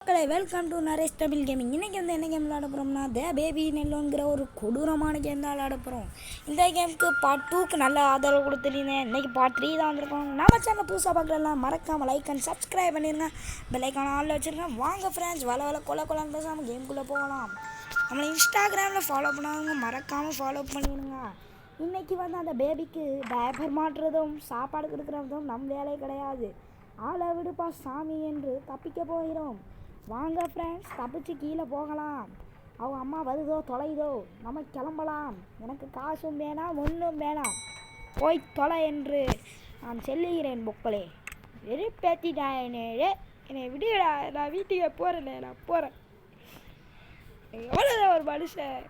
மக்களே welcome to Naresh Tamil gaming. இன்றைக்கி வந்து என்ன கேம் விளையாட போகிறோம்னா த பேபி நெல்லோங்கிற ஒரு கொடூரமான கேம் தான் விளையாட போகிறோம். இந்த கேமுக்கு பார்ட் 2க்கு நல்ல ஆதரவு கொடுத்துருந்தேன். இன்றைக்கி பார்ட் 3 தான் வந்திருக்கோம். நம்ம சேனல் புதுசாக பார்க்கலாம், மறக்காமல் லைக் அண்ட் சப்ஸ்கிரைப் பண்ணிடுங்க. பெல்லைக்கான ஆளில் வச்சுருங்க. வாங்க ஃப்ரெண்ட்ஸ், வள கொலான்னு பேசாமல் கேமுக்குள்ளே போகலாம். நம்மளை இன்ஸ்டாகிராமில் ஃபாலோ பண்ணாதவங்க மறக்காமல் ஃபாலோ பண்ணிடுங்க. இன்றைக்கி வந்து அந்த பேபிக்கு டயப்பர் மாட்டுறதும் சாப்பாடு கொடுக்குறதும் நம் வேலை கிடையாது. ஆளை விடுப்பா சாமி என்று தப்பிக்க போகிறோம். வாங்க ஃப்ரெண்ட்ஸ், தப்பிச்சு கீழே போகலாம். அவங்க அம்மா வருதோ தொலைதோ, நம்ம கிளம்பலாம். எனக்கு காசும் வேணாம், ஒன்றும் வேணாம், போய் தொலை என்று நான் சொல்லுகிறேன். பொக்களே வெறுப்பேத்திட்டானே, என்னை விடுடா, நான் வீட்டுக்கு போகிறேனே, நான் போகிறேன். எவ்வளோதான் ஒரு மனுஷன்.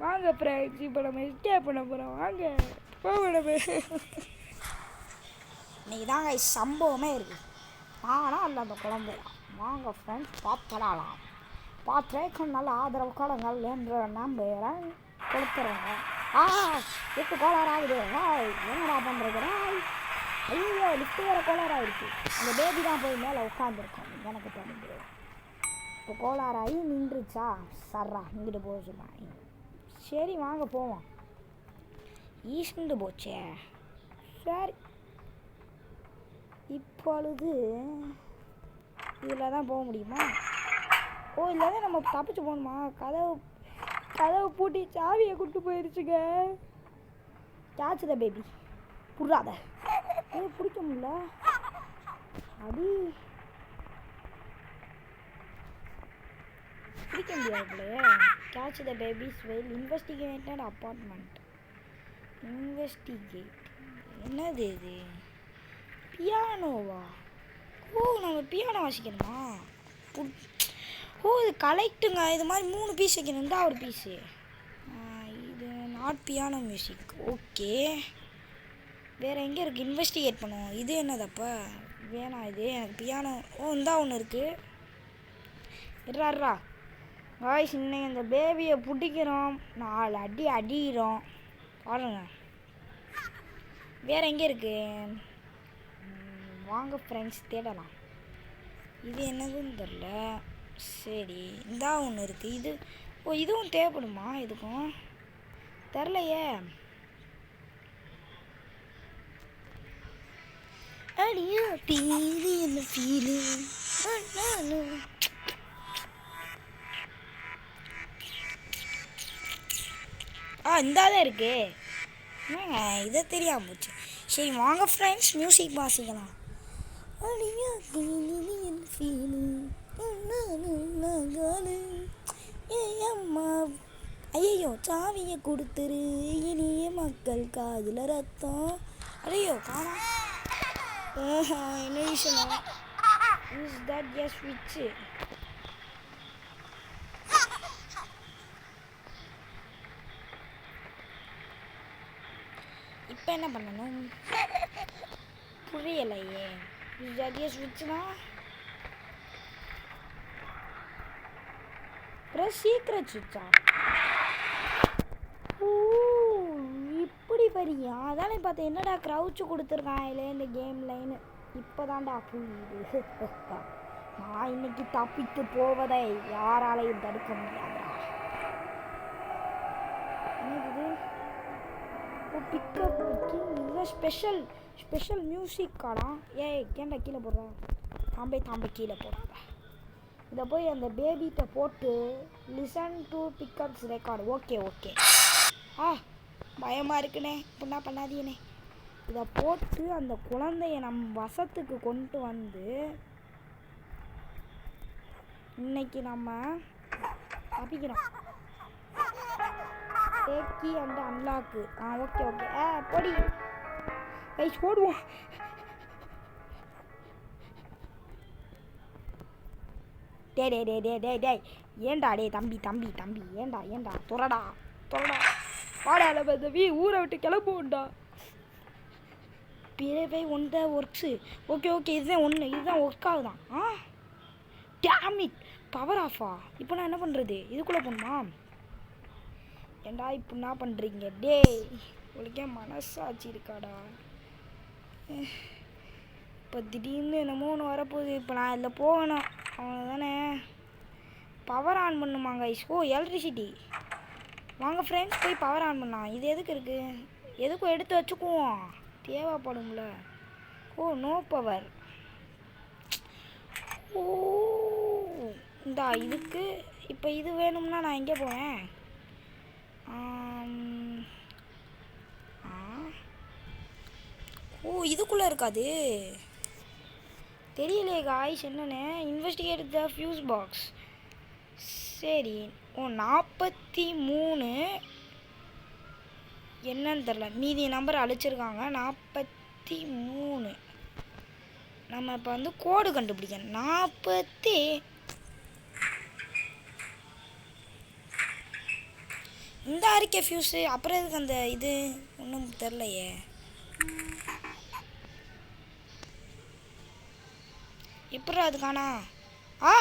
வாங்க ஃப்ரெண்ட்ஸ், இப்போ நம்ம எஸ்கேப் பண்ண போகிறோம். வாங்க போகணும். இன்னைக்கு தாங்க சம்பவமே இருக்குது. ஆனால் அல்ல அந்த குழந்தை. வாங்க ஃப்ரெண்ட்ஸ், பார்த்தலாம். பார்த்துரேக்கும் நல்ல ஆதரவு கோலங்கள் என்று நம்புகிறேன். கொடுத்துருங்க. எட்டு கோளாறு ஆகுது. என்னடா பண்ணுறது? ஐயோ, லிஃப்ட் வேறு கோளாறாகிருக்கு. அந்த பேபி தான் போய் மேலே உட்காந்துருக்கோம். எனக்கு தெரிஞ்சு இப்போ கோளாறாகி நின்றுச்சா? சர்ரா இங்கிட்டு போக சொன்னாங்க. சரி வாங்க போவோம். ஈஸ்ண்டு போச்சே. சரி, இப்பொழுது இதில் தான் போக முடியுமா? ஓ, இல்லை தான் நம்ம தப்பிச்சு போகணுமா? கதவு பூட்டி சாவியை கூப்பிட்டு போயிடுச்சுங்க. கேட்சுத பேபி, புறாத. பிடிக்க முடியல. அடி பிடிக்க முடியாது. Catch the babies well investigated apartment. Investigate என்னது இது? பியானோவா? ஓ, நம்ம பியானோ வாசிக்கணுமா? ஓ, இது கலெக்டுங்க. இது மாதிரி 3 பீஸ் வைக்கணும். தான் ஒரு பீஸு. இது நாட் பியானோ மியூசிக். ஓகே, வேறு எங்கே இருக்குது? இன்வெஸ்டிகேட் பண்ணுவோம். இது என்னதப்போ வேணாம். இது எனக்கு பியானோ. ஓ, இந்தா ஒன்று இருக்குது. இர்றா காய்ஸ், இன்னைக்கு இந்த பேபியை பிடிக்கிறோம். 4 அடி அடிக்கிறோம் பாருங்க. வேறு எங்கே இருக்குது? வாங்க ஃப்ரெண்ட்ஸ், தேடலாம். இது என்னதுன்னு தெரில. சரி, இந்தா ஒன்று இருக்குது. இது ஓ, இதுவும் தேவைப்படுமா? இதுக்கும் தெரிலையே. அடியா பீலி என்ன ஃபீலு. இந்தாதான் இருக்கு. இதை தெரியாமல் போச்சு. சரி வாங்க ஃப்ரெண்ட்ஸ், மியூசிக் வாசிக்கலாம். ஐயோ, சாவியை கொடுத்துரு, இனிய மக்கள் காதில் ரத்தம். ஐயோ காணா. என்ன விஷயம்? இஸ் தட் எ ஸ்விட்ச்? இப்போ என்ன பண்ணணும் புரியலையே. இஸ் தட் எ ஸ்விட்ச்னா அப்புறம் சீக்கிரம் சுவிட்சா? ஓ, இப்படி வரியா? அதானே பார்த்தேன். என்னடா க்ரௌச்சு கொடுத்துருக்கான் இல்லை இந்த கேம் லைனு. இப்போ தான்டா புரியுது. நான் இன்னைக்கு தப்பித்து போவதை யாராலையும் தடுக்க முடியாதா? என்னது? பிக்கப் இதுதான் ஸ்பெஷல் மியூசிக் காடா. ஏன்டா கீழே போடுறா? தாம்பை கீழே போடுறா. இதை போய் அந்த பேபிகிட்ட போட்டு listen to pickups record. Okay. பயமாக இருக்குண்ணே. இப்படின்னா பண்ணாதீங்கண்ணே. இதை போட்டு அந்த குழந்தைய நம்ம வசத்துக்கு கொண்டு வந்து இன்னைக்கு நம்ம தப்பிக்கிறோம். டேக்கி அண்ட் அன்லாக்கு. ஓகே. பொடி கைஸ் போடுவோம். டே ஏண்டா தம்பி ஏண்டா துறடா வாடா. நம்ம ஊரை விட்டு கிளம்புவோண்டா. பிறவை ஒன் த ஒர்க்ஸு. ஓகே, இதுதான் ஒர்க் ஆகுதான். டேமிட், பவர் ஆஃபா? இப்போ நான் என்ன பண்ணுறது? இதுக்குள்ளே போகணுமா? ஏண்டா இப்போ என்ன பண்ணுறீங்க? உங்களுக்கே மனசாட்சி இருக்காடா? இப்போ திடீர்னு என்னமோ ஒன்று வரப்போகுது. இப்போ நான் இதில் போகணும், அவ்வளோதானே. பவர் ஆன் பண்ணுமாங்க ஐஸ். Oh electricity. வாங்க ஃப்ரெண்ட்ஸ் போய் பவர் ஆன் பண்ணலாம். இது எதுக்கு இருக்குது? எதுக்கும் எடுத்து வச்சுக்குவோம், தேவைப்படும்ல. Oh no power. ஓ இந்தா இதுக்கு இப்போ இது வேணும்னா நான் எங்கே போவேன்? ஓ இதுக்குள்ளே இருக்காது, தெரியலையே காய்ஸ் என்னன்னு. இன்வெஸ்டிகேட் த ஃபியூஸ் பாக்ஸ். சரி. ஓ 43 என்னன்னு தெரில, மீதி நம்பர் அழிச்சிருக்காங்க. 43 நம்ம இப்போ வந்து கோடு கண்டுபிடிக்கணும். 40 இந்த அறிக்கை ஃபியூஸு. அப்புறம் எதுக்கு அந்த இது ஒன்றும் தெரிலையே. எப்படா அதுக்கானா? ஆ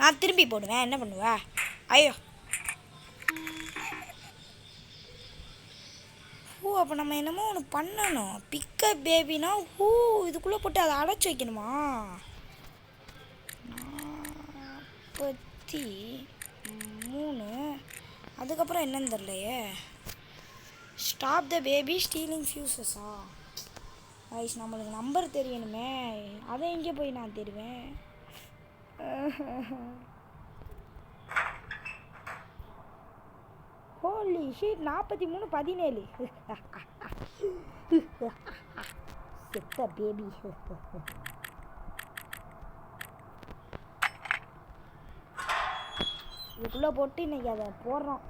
நான் திரும்பி போடுவேன், என்ன பண்ணுவேன்? ஐயோ. ஓ அப்போ நம்ம என்னமோ ஒன்று பண்ணணும். பிக்கப் பேபினா ஓ இதுக்குள்ளே போட்டு அதை அடைச்சி வைக்கணுமா? 43 அதுக்கப்புறம் என்னன்னு தெரிலையே. ஸ்டாப் த பேபி ஸ்டீலிங் ஃபியூசஸா? ஐஸ் நம்மளுக்கு நம்பர் தெரியணுமே, அதை எங்கே போய் நான் தேடுவேன்? ஹோலி ஷீட் 43 17 செத்த பேபி. இதுக்குள்ளே போட்டு இன்னைக்கு அதை போடுறோம்.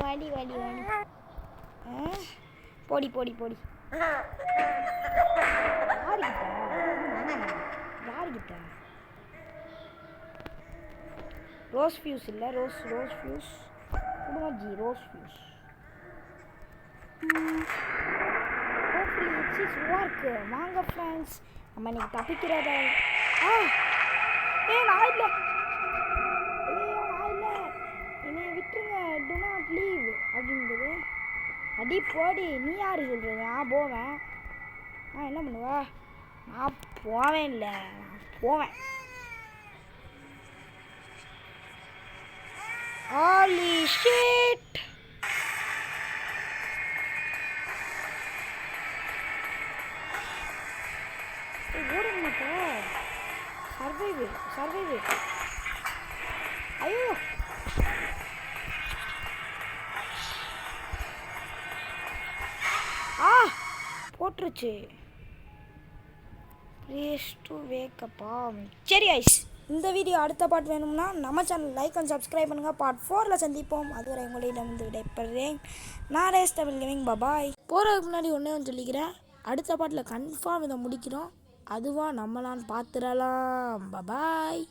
வாடி வாடி வாடி. போடி போடி போடி. யாருக்கிட்ட? ரோஸ் ஃபியூஸ் இல்லை, ரோஸ் ஃபியூஸ் கொடுங்க ஜி. Rose fuse. ஒர்க்கு. வாங்க ஃப்ரெண்ட்ஸ் நம்ம இன்னைக்கு தப்பிக்கிறத. நான் இல்லை, என்னை விட்டுருங்க, டு நாட் லீவ் அப்படின்றது. அடி போடி, நீ யார் சொல்கிறது? நான் போவேன். என்ன பண்ணுவா? நான் போவேன். இல்லை நான் போவேன். Holy shit. ஓடுங்க மட்டும். சர்வைவ். ஐயோ போட்டுருச்சு. ப்ளீஸ் டு வேக்கப்பா. சரி ஐஸ், இந்த வீடியோ அடுத்த பார்ட் வேணும்னா நம்ம சேனல் லைக் அண்ட் சப்ஸ்கிரைப் பண்ணுங்கள். பார்ட் 4ல் சந்திப்போம். அதுவரை உங்களிடம் வந்து விடைபெறுறேன். நான் ரேஸ் தமிழ் கேமிங். பபாய். போகிறதுக்கு முன்னாடி ஒன்றே ஒன்று சொல்லிக்கிறேன், அடுத்த பார்ட்டில் கன்ஃபார்ம் இதை முடிக்கிறோம். அதுவாக நம்மளான்னு பார்த்துடலாம். பபாய்.